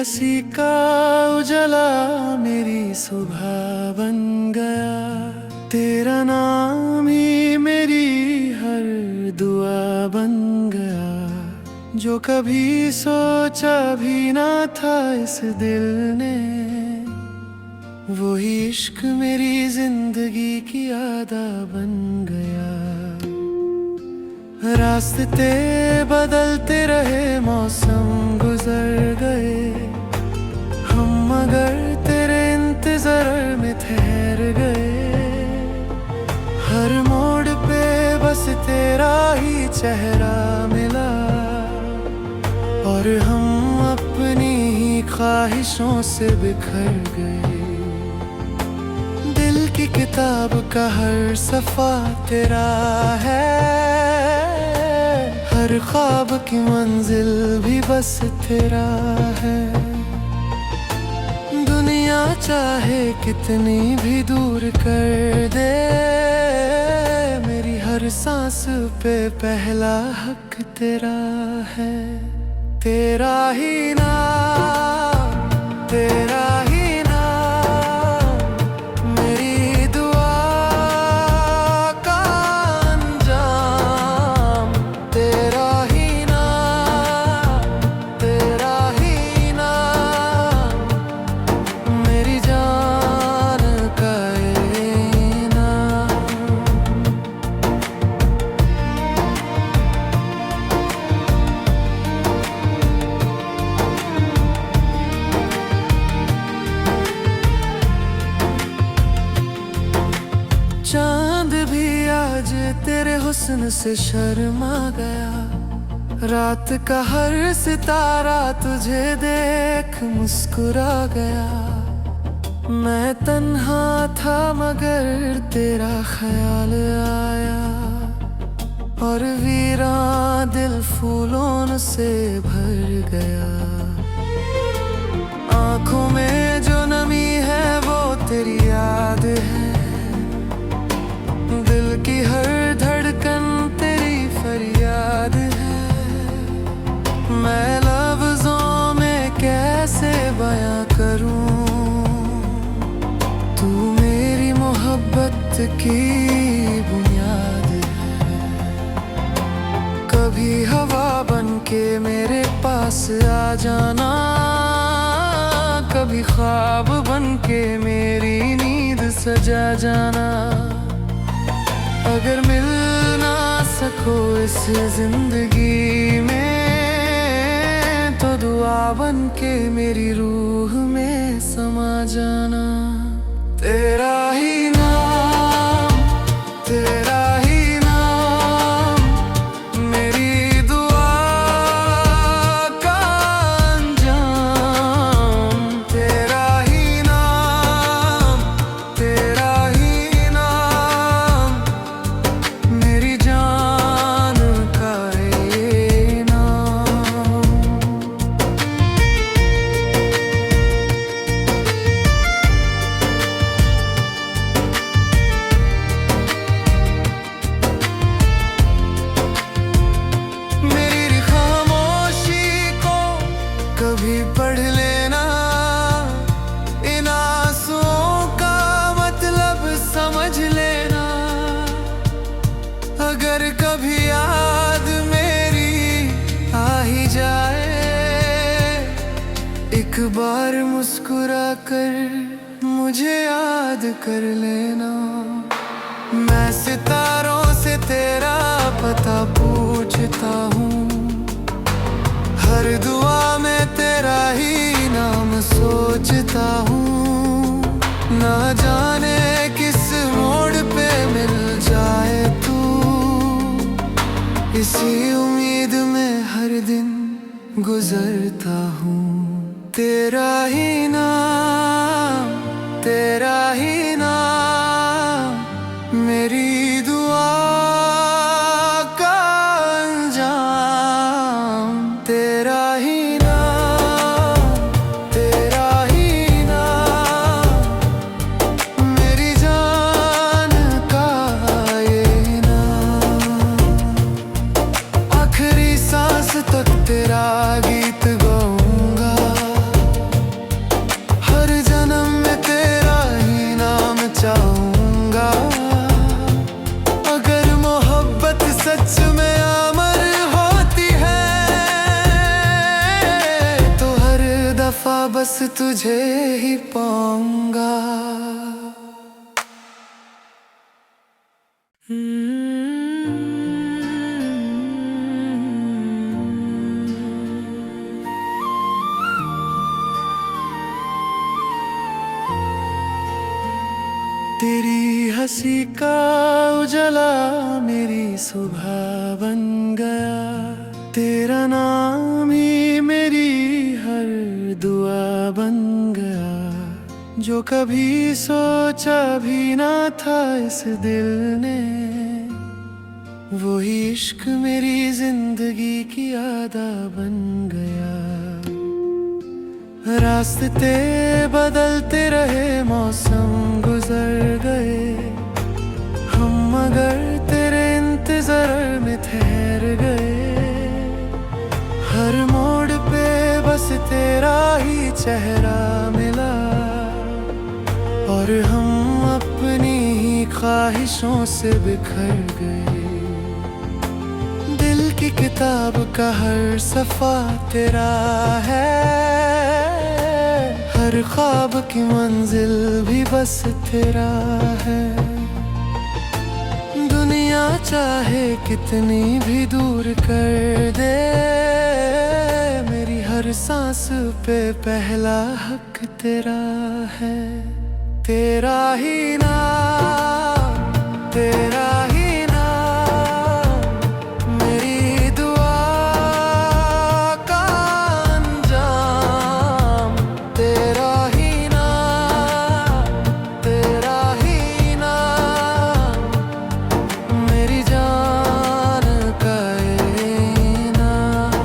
हंसी का उजला मेरी सुबह बन गया। तेरा नाम ही मेरी हर दुआ बन गया। जो कभी सोचा भी ना था इस दिल ने, वही इश्क मेरी जिंदगी की आदा बन गया। रास्ते बदलते रहे, मौसम गुजर गए, हम मगर तेरे इंतजार में ठहर गए। हर मोड़ पे बस तेरा ही चेहरा मिला, और हम अपनी ही ख्वाहिशों से बिखर गए। दिल की किताब का हर सफ़ा तेरा है, हर ख्वाब की मंजिल भी बस तेरा है। दुनिया चाहे कितनी भी दूर कर दे, मेरी हर सांस पे पहला हक तेरा है। तेरा ही नाम, तेरा ही नाम, मेरी दुआ का अंजाम। तेरा ही नाम, तेरा ही नाम, मेरी जान का इनाम। चांद भी आज तेरे हुस्न से शर्मा गया। रात का हर सितारा तुझे देख मुस्कुरा गया। मैं तन्हा था मगर तेरा ख्याल आया, और वीरान दिल फूलों से भर गया। आँखों में जो नमी है वो तेरी याद है, दिल की हर धड़कन तेरी फरियाद है। मैं लफ्ज़ों में कैसे बयां करूं, तू मेरी मोहब्बत की बुनियाद है। कभी हवा बन के मेरे पास आ जाना, कभी ख्वाब बन के मेरी नींद सजा जाना। अगर मिल ना सको इस जिंदगी में, तो दुआ बन के मेरी रूह में समा जाना। तेरा ही नाम, तेरा ही नाम, मेरी दुआ का अंजाम। तेरा ही नाम, तेरा ही नाम, मेरी जान का इनाम। मेरी खामोशी को कभी पढ़ लेना, इन आंसुओं का मतलब समझ लेना। अगर कभी याद मेरी आ ही जाए, एक बार मुस्कुरा कर मुझे याद कर लेना। मैं सितारों से तेरा पता पूछता हूँ, हर दुआ में तेरा ही नाम सोचता हूँ। ना जाने किस मोड़ पे मिल जाए तू, इसी उम्मीद में हर दिन गुजरता हूँ। तेरा ही नाम, तेरा ही नाम, मेरी दुआ का अंजाम। तेरा ही नाम, तेरा ही नाम, मेरी जान का इनाम। आखिरी सांस तक तेरा गीत गाऊंगा, तुझे ही पाऊंगा। तेरी हंसी का उजला मेरी सुबह बन गया, तेरा नाम ही मेरी हर दुआ बन गया। जो कभी सोचा भी ना था इस दिल ने, वही इश्क मेरी जिंदगी की आदा बन गया। रास्ते बदलते रहे, मौसम गुजर गए, हम मगर तेरे इंतजार में ठहर गए। हर मोड़ पे बस तेरा ही चेहरा मिला, और हम अपनी ही ख्वाहिशों से बिखर गए। दिल की किताब का हर सफ़ा तेरा है, हर ख्वाब की मंजिल भी बस तेरा है। दुनिया चाहे कितनी भी दूर कर दे, मेरी हर सांस पे पहला हक तेरा है। तेरा ही नाम, तेरा ही नाम, मेरी दुआ का अंजाम। तेरा ही नाम, तेरा ही नाम, मेरी जान का इनाम।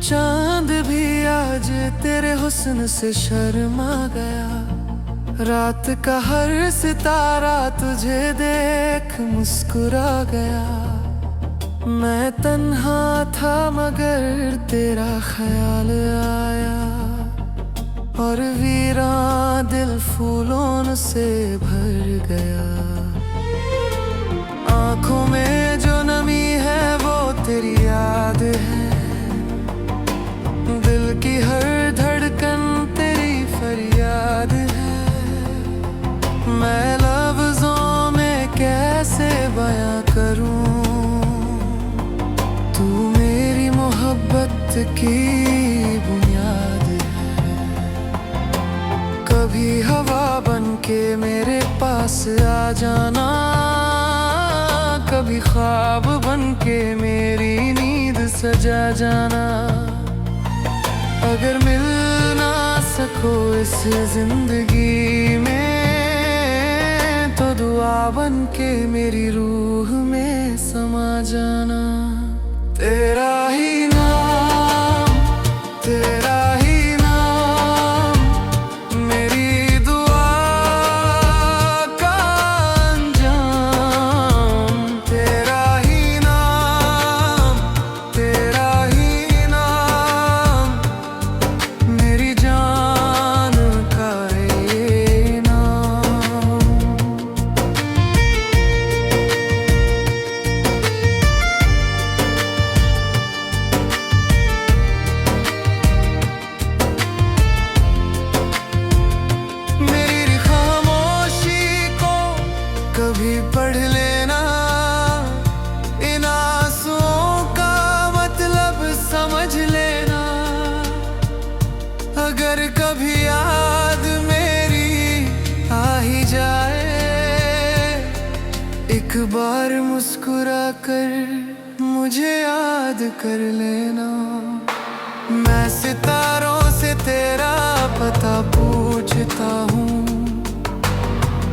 चांद भी आज तेरे हुस्न से शर्मा गया, रात का हर सितारा तुझे देख मुस्कुरा गया। मैं तन्हा था मगर तेरा ख्याल आया, और वीरान दिल फूलों से भर गया। आँखों में जो नमी है वो तेरी याद है, दिल की हर धड़कन तेरी फरियाद है। मैं लफ्जों में कैसे बयां करूं, तू मेरी मोहब्बत की बुनियाद है। कभी हवा बन के मेरे पास आ जाना, कभी ख्वाब बन के मेरी नींद सजा जाना। अगर मिल ना सको इस जिंदगी में, तो दुआ बन के मेरी रूह में समा जाना। तेरा ही नाम, तेरा ही नाम, मेरी दुआ का अंजाम। तेरा ही नाम, तेरा ही नाम, मेरी जान का इनाम। मेरी खामोशी को कभी पढ़ लेना, इन आंसुओं का मतलब समझ लेना। अगर कभी याद मेरी आ ही जाए, एक बार मुस्कुरा कर मुझे याद कर लेना। मैं सितारों से तेरा पता पूछता हूँ,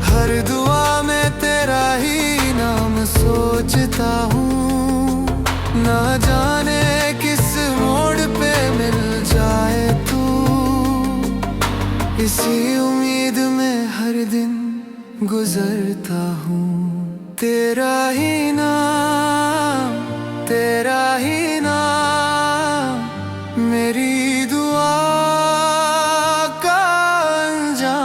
हर दुआ में तेरा ही नाम सोचता हूँ। ना जाने किस मोड़ पे मिल जाए तू, इसी उम्मीद में हर दिन गुजरता हूँ। तेरा ही नाम, तेरा ही नाम, मेरी दुआ का अंजाम।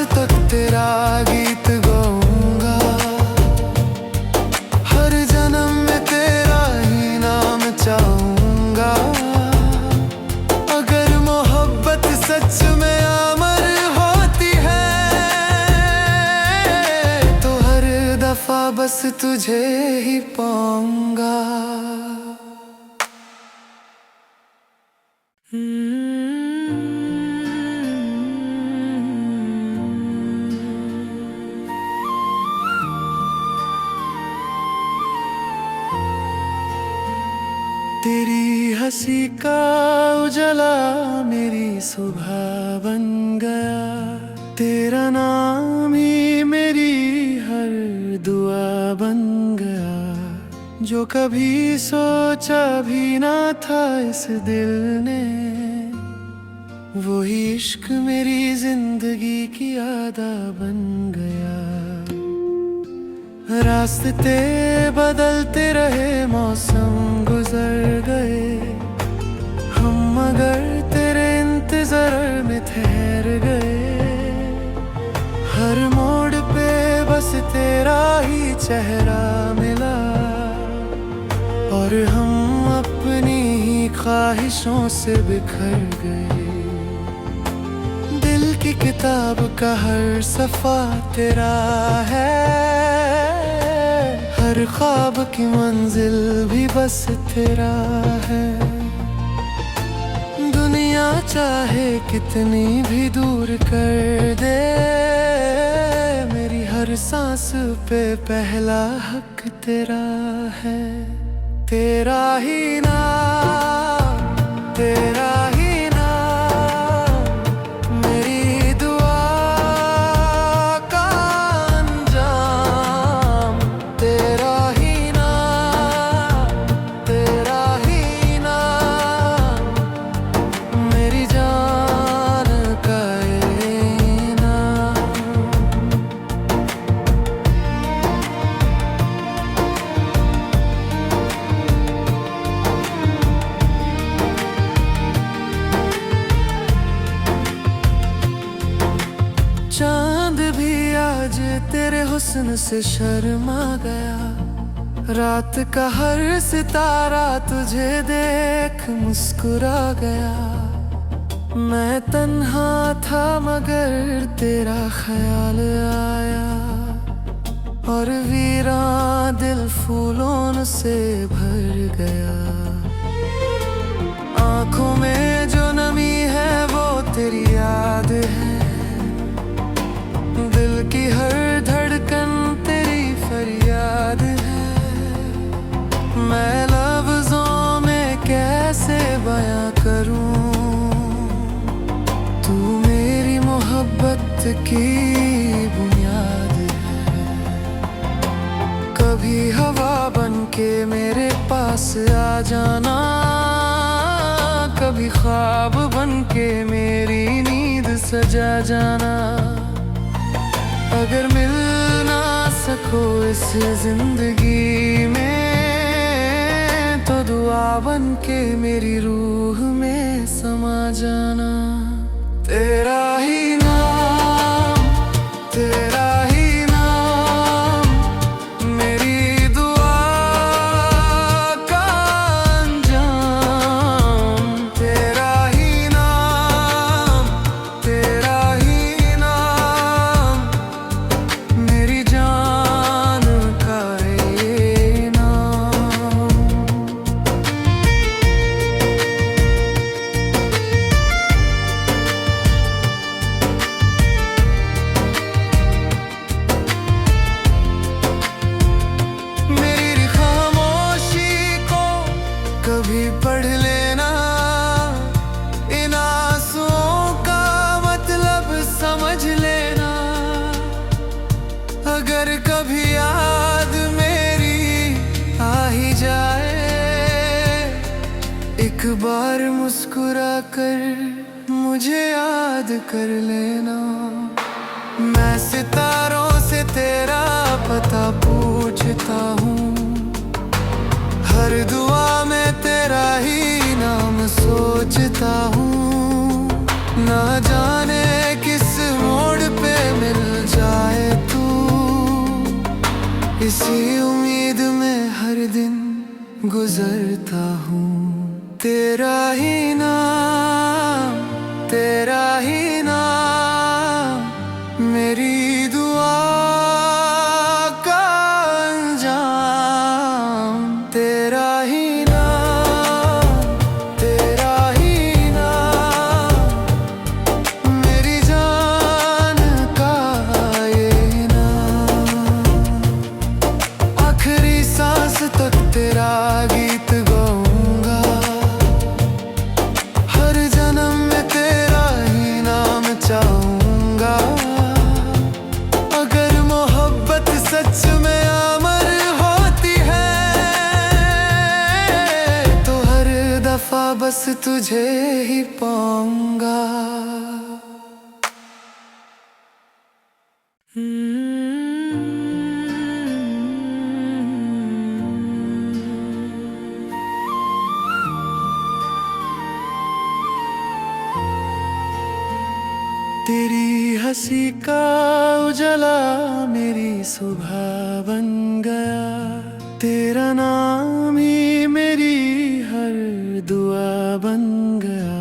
तक तेरा गीत गाऊंगा, हर जन्म में तेरा ही नाम चाहूंगा। अगर मोहब्बत सच में अमर होती है तो हर दफा बस तुझे ही पाऊंगा। तेरी हंसी का उजाला मेरी सुबह बन गया, तेरा नाम ही मेरी हर दुआ बन गया। जो कभी सोचा भी ना था इस दिल ने, वही इश्क मेरी जिंदगी की आदा बन गया। रास्ते बदलते रहे, मौसम गुजर गए, हम मगर तेरे इंतजार में ठहर गए। हर मोड़ पे बस तेरा ही चेहरा मिला, और हम अपनी ही ख्वाहिशों से बिखर गए। दिल की किताब का हर सफा तेरा है, हर ख्वाब की मंजिल भी बस तेरा है। दुनिया चाहे कितनी भी दूर कर दे, मेरी हर सांस पे पहला हक तेरा है। तेरा ही नाम, तेरा ही नाम, मेरी दुआ का अंजाम। तेरा ही नाम, तेरा ही नाम, मेरी जान का इनाम। चांद भी आज तेरे हुस्न से शर्मा गया, रात का हर सितारा तुझे देख मुस्कुरा गया। मैं तन्हा था मगर तेरा ख्याल आया, और वीरान दिल फूलों से भर गया। आंखों में जो नमी है वो तेरी याद है, दिल की हर धड़कन तेरी फरियाद है। मैं लफ्जों में कैसे बयां करूं, तू मेरी मोहब्बत की बुनियाद है। कभी हवा बन के मेरे पास आ जाना, कभी ख्वाब बन के मेरी नींद सजा जाना। अगर मिल ना सको इस जिंदगी में, तो दुआ बन के मेरी रूह में समा जाना। तेरा ही नाम, तेरा ही नाम, मेरी दुआ का अंजाम। तेरा ही नाम, तेरा ही नाम, मेरी जान का इनाम। मेरी खामोशी को कभी पढ़ लेना, इन आंसुओं का मतलब समझ लेना। अगर कभी याद मेरी आ ही जाए, एक बार मुस्कुरा कर मुझे याद कर लेना। मैं सितारों से तेरा पता पूछता हूँ, हर दुआ में तेरा ही नाम सोचता हूँ। ना जाने किस मोड़ पे इसी उम्मीद में हर दिन गुजरता हूँ। तेरा ही नाम, तेरा ही नाम, मेरी दुआ का अंजाम। तेरा ही नाम, तेरा ही नाम, मेरी जान का ये नाम। आखिरी सांस तक तेरा गीत गाऊंगा, हर जन्म में तेरा ही नाम चाहूंगा। अगर मोहब्बत सच में अमर होती है, तो हर दफा बस तुझे ही पाऊंगा। तेरी हंसी का उजाला मेरी सुबह बन गया। तेरा नाम ही मेरी हर दुआ बन गया।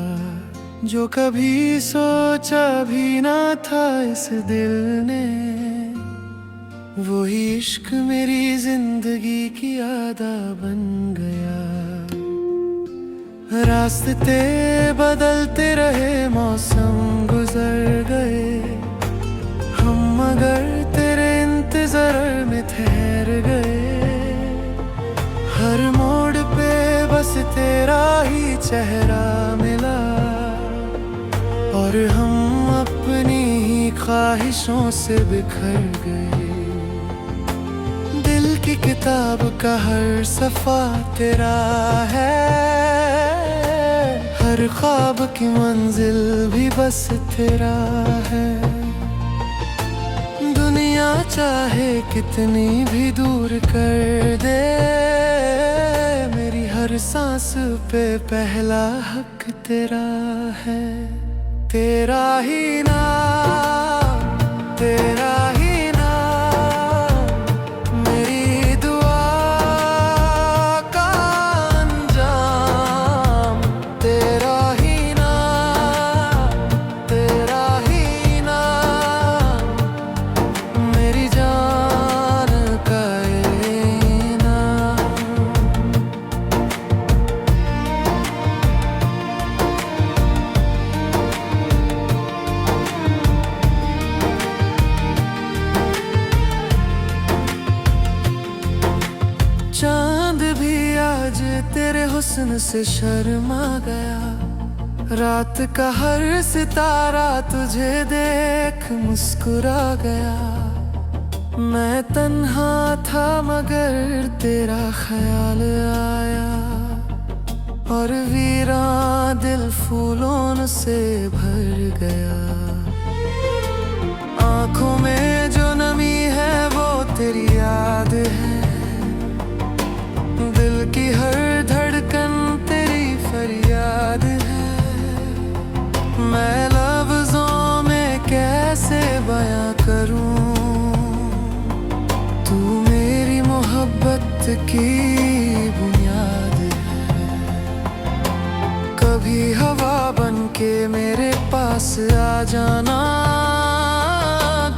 जो कभी सोचा भी ना था इस दिल ने, वही इश्क मेरी जिंदगी की आदा बन गया। रास्ते बदलते रहे, मौसम गुजर गए, हम मगर तेरे इंतजार में ठहर गए। हर मोड़ पे बस तेरा ही चेहरा मिला, और हम अपनी ही ख्वाहिशों से बिखर गए। दिल की किताब का हर सफा तेरा है, हर ख्वाब की मंजिल भी बस तेरा है। दुनिया चाहे कितनी भी दूर कर दे, मेरी हर सांस पे पहला हक तेरा है। तेरा ही नाम, तेरा ही नाम, मेरी दुआ का अंजाम। तेरा ही नाम, तेरा ही नाम, मेरी जान का ये नाम। चांद भी आज तेरे हुस्न से शर्मा गया। रात का हर सितारा तुझे देख मुस्कुरा गया। मैं तन्हा था मगर तेरा ख्याल आया, और वीरान दिल फूलों से भर गया। आंखों में जो नमी है वो तेरी याद है, दिल की हर धड़कन तेरी फरियाद है। मैं लफ्जों में कैसे बयां करूं, तू मेरी मोहब्बत की बुनियाद है। कभी हवा बन के मेरे पास आ जाना,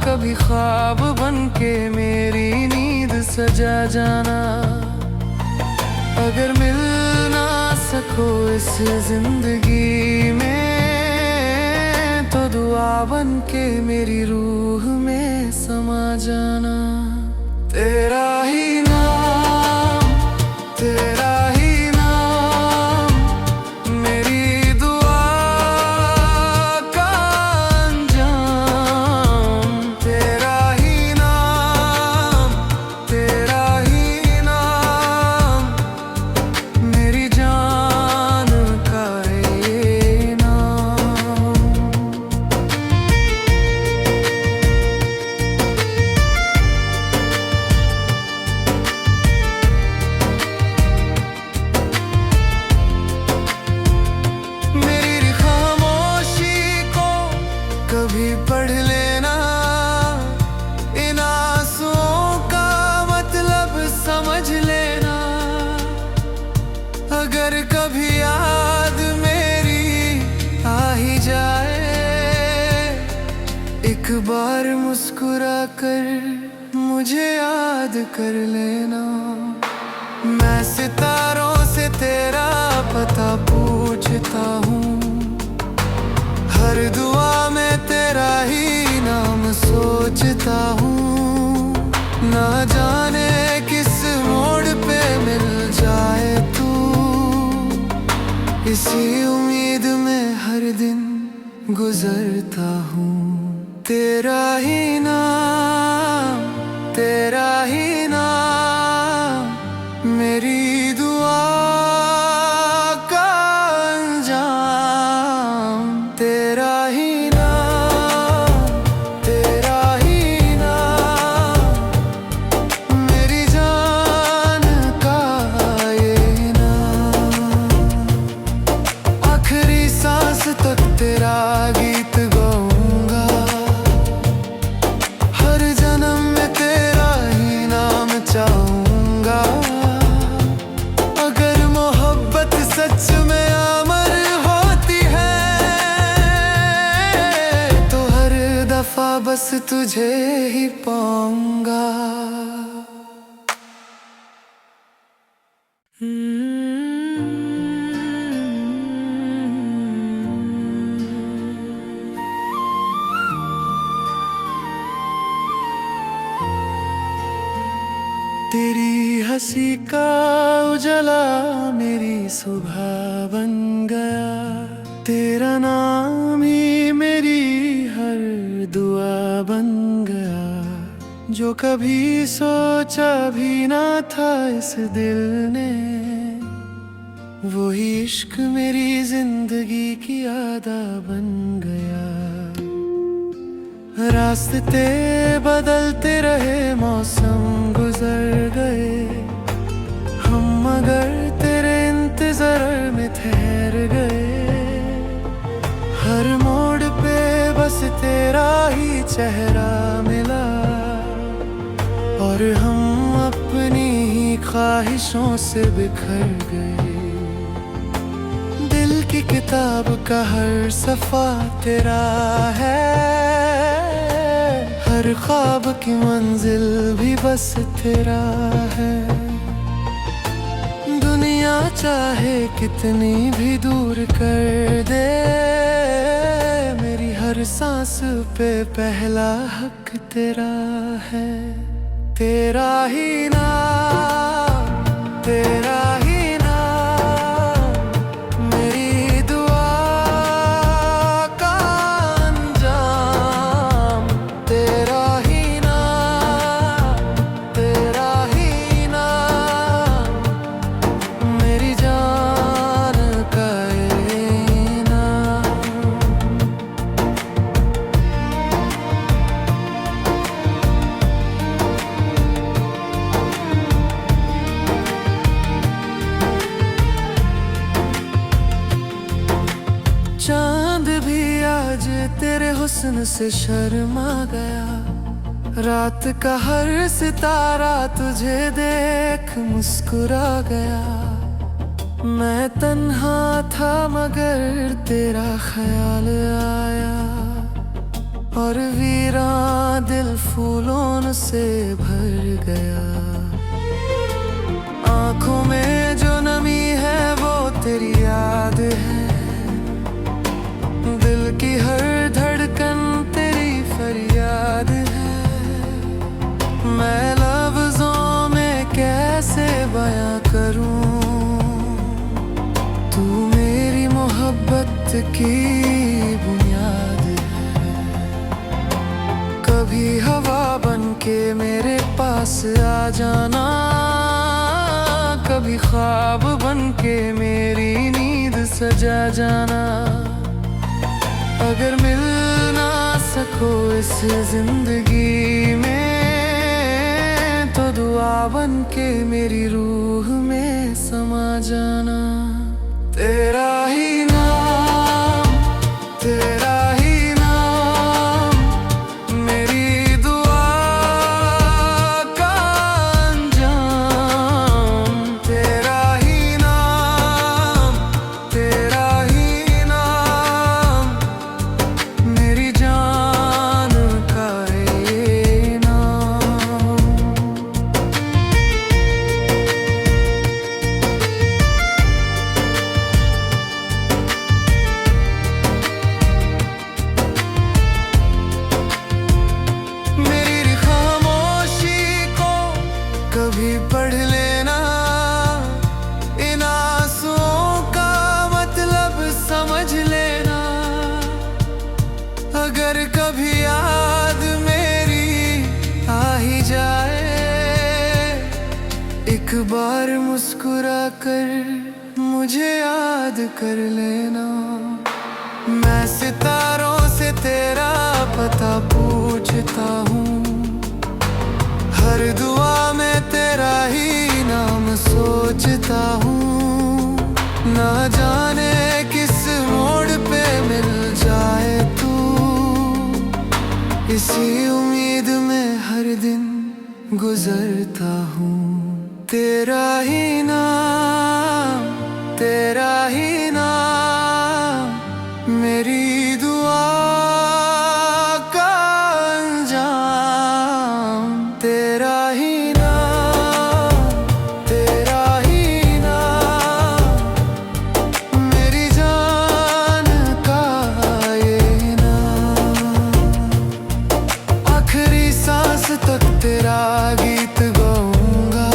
कभी ख्वाब बन के मेरी नींद सजा जाना। अगर मिल ना सको इस जिंदगी में, तो दुआ बन के मेरी रूह में समा जाना। तेरा ही नाम, तेरा ही नाम, मेरी दुआ का अंजाम। तेरा ही नाम, तेरा ही नाम, मेरी जान का ये नाम। मुस्कुरा कर मुझे याद कर लेना। मैं सितारों से तेरा पता पूछता हूँ, हर दुआ में तेरा ही नाम सोचता हूँ। ना जाने किस मोड़ पे मिल जाए तू, इसी उम्मीद में हर दिन गुजरता हूँ। तेरा ही नाम, तेरा ही नाम, मेरी दुआ का अंजाम। तेरा ही नाम, तेरा ही नाम, मेरी जान का ये नाम। आखिरी सांस तक तेरा गीत गाऊंगा, हर जन्म में तेरा ही नाम चाहूंगा। अगर मोहब्बत सच में अमर होती है, तो हर दफा बस तुझे ही पाऊंगा। तेरी हंसी का उजाला मेरी सुबह बन गया, तेरा नाम ही मेरी हर दुआ बन गया। जो कभी सोचा भी ना था इस दिल ने, वही इश्क मेरी जिंदगी की आदा बन गया। रास्ते बदलते रहे, मौसम गुजर गए, हम मगर तेरे इंतजार में ठहर गए। हर मोड़ पे बस तेरा ही चेहरा मिला, और हम अपनी ही ख्वाहिशों से बिखर गए। दिल की किताब का हर सफा तेरा है, हर ख्वाब की मंजिल भी बस तेरा है। दुनिया चाहे कितनी भी दूर कर दे, मेरी हर सांस पे पहला हक तेरा है। तेरा ही नाम, तेरा ही नाम, मेरी दुआ का अंजाम। तेरा ही नाम, तेरा ही नाम, मेरी जान का ये नाम। चांद भी आज तेरे हुस्न से शर्मा गया, रात का हर सितारा तुझे देख मुस्कुरा गया। मैं तन्हा था मगर तेरा ख्याल आया, और वीरान दिल फूलों से भर गया। आंखों में जो नमी है वो तेरी याद है, दिल की हर धड़कन तेरी फरियाद है। मैं लफ्जों में कैसे बयां करूं, तू मेरी मोहब्बत की बुनियाद है। कभी हवा बन के मेरे पास आ जाना, कभी ख्वाब बन के मेरी नींद सजा जाना। अगर मिल ना सको इस जिंदगी में, तो दुआ बन के मेरी रूह में समा जाना। तेरा ही नाम, तेरा ही नाम, मेरी दुआ का अंजाम। तेरा ही नाम, तेरा ही नाम, मेरी जान का ये बार मुस्कुरा कर मुझे याद कर लेना। मैं सितारों से तेरा पता पूछता हूँ, हर दुआ में तेरा ही नाम सोचता हूँ। ना जाने किस मोड़ पे मिल जाए तू, इसी उम्मीद में हर दिन गुजरता हूँ। तेरा ही नाम, तेरा ही नाम, मेरी दुआ का अंजाम। तेरा ही नाम, तेरा ही नाम, मेरी जान का ये नाम। आखिरी सांस तक तेरा गीत गाऊंगा,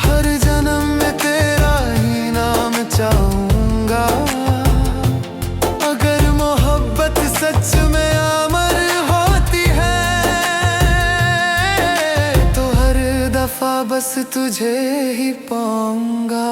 हर जन्म में तेरा ही नाम चाहूंगा। अगर मोहब्बत सच में अमर होती है, तो हर दफा बस तुझे ही पाऊंगा।